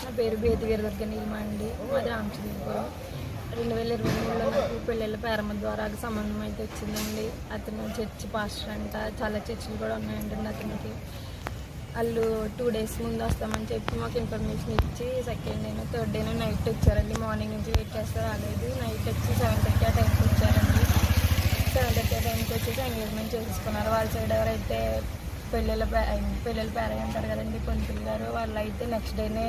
నా పేరు బేతిగారి దగ్గర నీలిమా అండి. మాది రామచంద్రపురం. 2023లో నాకు పెళ్ళిళ్ళ ప్రారంభ ద్వారా సంబంధం అయితే వచ్చిందండి. అతను చర్చి పాస్టర్ అంట. చాలా చర్చిలు కూడా ఉన్నాయండి అతనికి. వాళ్ళు 2 days ముందు వస్తామని చెప్పి మాకు ఇన్ఫర్మేషన్ ఇచ్చి సెకండ్ డేను థర్డ్ డేను నైట్ వచ్చారండి. మార్నింగ్ నుంచి వెయిట్ చేస్తే రాలేదు. నైట్ వచ్చి 7:30 ఆ టైంకి వచ్చారండి. 7:30 ఆ టైంకి వచ్చేసి ఎంగేజ్మెంట్ చేసుకున్నారు. వాళ్ళ సైడ్ ఎవరైతే పెళ్ళిళ్ళ పేరయ్య అంటారు కదండి, పంతులు గారు, వాళ్ళు అయితే నెక్స్ట్ డేనే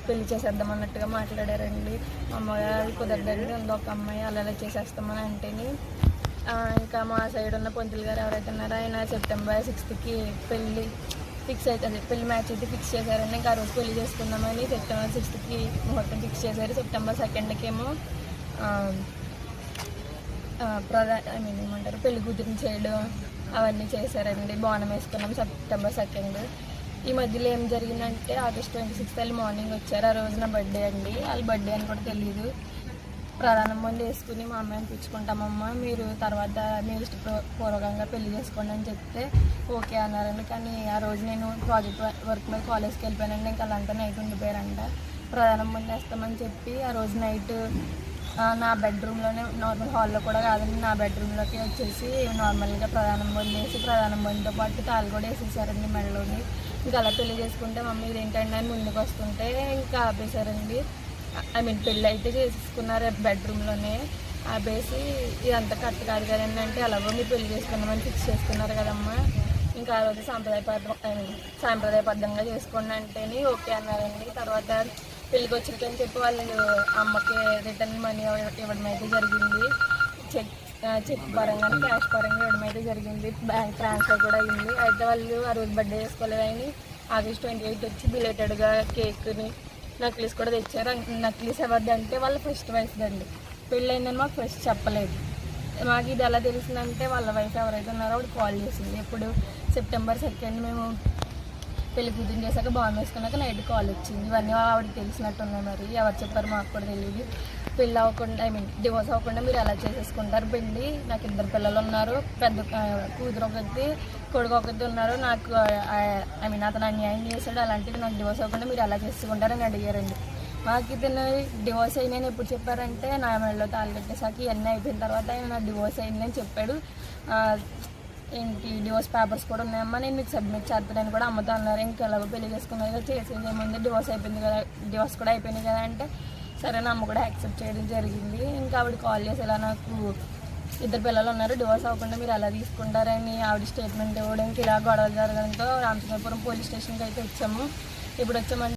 పెళ్లి చేసేద్దాం అన్నట్టుగా మాట్లాడారండి. అమ్మగారు కుదరదండి, ఒక అమ్మాయి అలా చేసేస్తామని అంటేని ఇంకా మా సైడ్ ఉన్న పంతులు గారు ఎవరైతే ఉన్నారో ఆయన September 6th పెళ్ళి ఫిక్స్ అవుతుంది. పెళ్లి మ్యాచ్ అయితే ఫిక్స్ చేశారండి. ఇంకా ఆ రోజు పెళ్లి చేసుకుందామని September 6th ముహూర్తం ఫిక్స్ చేశారు. September 2nd ఏమో ఏమంటారు పెళ్లి కూతురిని చేయడం అవన్నీ చేశారండి. బోనం వేసుకున్నాం September 2nd. ఈ మధ్యలో ఏం జరిగిందంటే August 26th వాళ్ళు మార్నింగ్ వచ్చారు. ఆ రోజు నా బర్త్డే అండి. వాళ్ళ బర్త్డే అని కూడా తెలియదు. ప్రధానం ముందు వేసుకుని మా అమ్మాయిని పిలుచుకుంటామమ్మా, మీరు తర్వాత మీరు ఇష్టపూర్వకంగా పెళ్లి చేసుకోండి అని చెప్తే ఓకే అన్నారండి. కానీ ఆ రోజు నేను ప్రాజెక్ట్ వర్క్ మీద కాలేజ్కి వెళ్ళిపోయానండి. ఇంకా వాళ్ళంతా నైట్ ఉండిపోయారంట. ప్రధానం ముందు వేస్తామని చెప్పి ఆ రోజు నైట్ నా బెడ్రూమ్లోనే, నార్మల్ హాల్లో కూడా కాదండి, నా బెడ్రూమ్లోకి వచ్చేసి నార్మల్గా ప్రధానం బంద్ వేసి ప్రధానం బంద్తో పాటు తాళ్ళు కూడా వేసేసారండి మెడలోని. ఇంకా అలా పెళ్లి చేసుకుంటే మమ్మీ ఇదేంటండి అని ముందుకు వస్తుంటే ఇంకా ఆపేశారండి. పెళ్ళి అయితే చేసుకున్నారు బెడ్రూమ్లోనే. ఆపేసి ఇదంతా కరెక్ట్ కాదు కదండి అంటే, అలాగో మీరు పెళ్లి చేసుకున్నామని ఫిక్స్ చేసుకున్నారు కదమ్మా, ఇంకా ఆ రోజు సాంప్రదాయబద్ధంగా చేసుకోండి అంటేనే ఓకే అన్నారండి. తర్వాత పెళ్ళికి వచ్చిందని చెప్పి వాళ్ళు అమ్మకి రిటర్న్ మనీ ఇవ్వడం అయితే జరిగింది. చెక్ పరంగా క్యాష్ పరంగా ఇవ్వడం అయితే జరిగింది. బ్యాంక్ ట్రాన్స్ఫర్ కూడా అయింది. అయితే వాళ్ళు ఆ రోజు బర్త్డే చేసుకోలేదని August 28 వచ్చి బిలేటెడ్గా కేక్ని నక్లీస్ కూడా తెచ్చారు. నక్లీస్ ఎవరిది అంటే వాళ్ళ ఫస్ట్ వైఫ్ అండి. పెళ్ళయిందని మాకు ఫస్ట్ చెప్పలేదు. మాకు ఇది ఎలా తెలిసిందంటే వాళ్ళ వైఫ్ ఎవరైతే ఉన్నారో ఆవిడ కాల్ చేసింది. ఇప్పుడు September 2nd మేము పెళ్లి కూతురు చేశాక బాగుంది వేసుకున్నాక నైట్ కాల్ వచ్చింది. ఇవన్నీ ఆవిడకి తెలిసినట్టున్నాయి. మరి ఎవరు చెప్పారు మాకు కూడా తెలియదు. పెళ్ళి అవ్వకుండా డివోర్స్ అవ్వకుండా మీరు ఎలా చేసేసుకుంటారు పెళ్ళి, నాకు 2 పిల్లలు ఉన్నారు, పెద్ద కూతురు ఒకటి కొడుకు ఒకటి ఉన్నారు, నాకు అతను అన్యాయం చేశాడు, అలాంటివి నాకు డివోర్స్ అవ్వకుండా మీరు ఎలా చేసుకుంటారని అడిగారండి. మాకు ఇతను డివోర్స్ అయిందని ఎప్పుడు చెప్పారంటే నా మెడలో తాళి కట్టేసాక ఇవన్నీ అయిపోయిన తర్వాత ఆయన నాకు డివోర్స్ అయిందని చెప్పాడు. ఏంటి డివోర్స్ పేపర్స్ కూడా ఉన్నాయమ్మా, నేను మీకు సబ్మిట్ చేస్తానని కూడా అమ్మతో అన్నారు. ఇంకా ఎలాగో పెళ్లి చేసుకున్నారు కదా, చేసేది ఏముంది, డివోర్స్ అయిపోయింది కదా, డివోర్స్ కూడా అయిపోయింది కదా అంటే సరే నా అమ్మ కూడా యాక్సెప్ట్ చేయడం జరిగింది. ఇంకా ఆవిడ కాల్ చేసి ఇలా నాకు 2 పిల్లలు ఉన్నారు, డివోర్స్ అవ్వకుండా మీరు ఎలా తీసుకుంటారని ఆవిడ స్టేట్మెంట్ ఇవ్వడానికి ఇలా గొడవలు జరగడంతో రామచంద్రపురం పోలీస్ స్టేషన్కి అయితే వచ్చాము. ఇప్పుడు వచ్చామంటే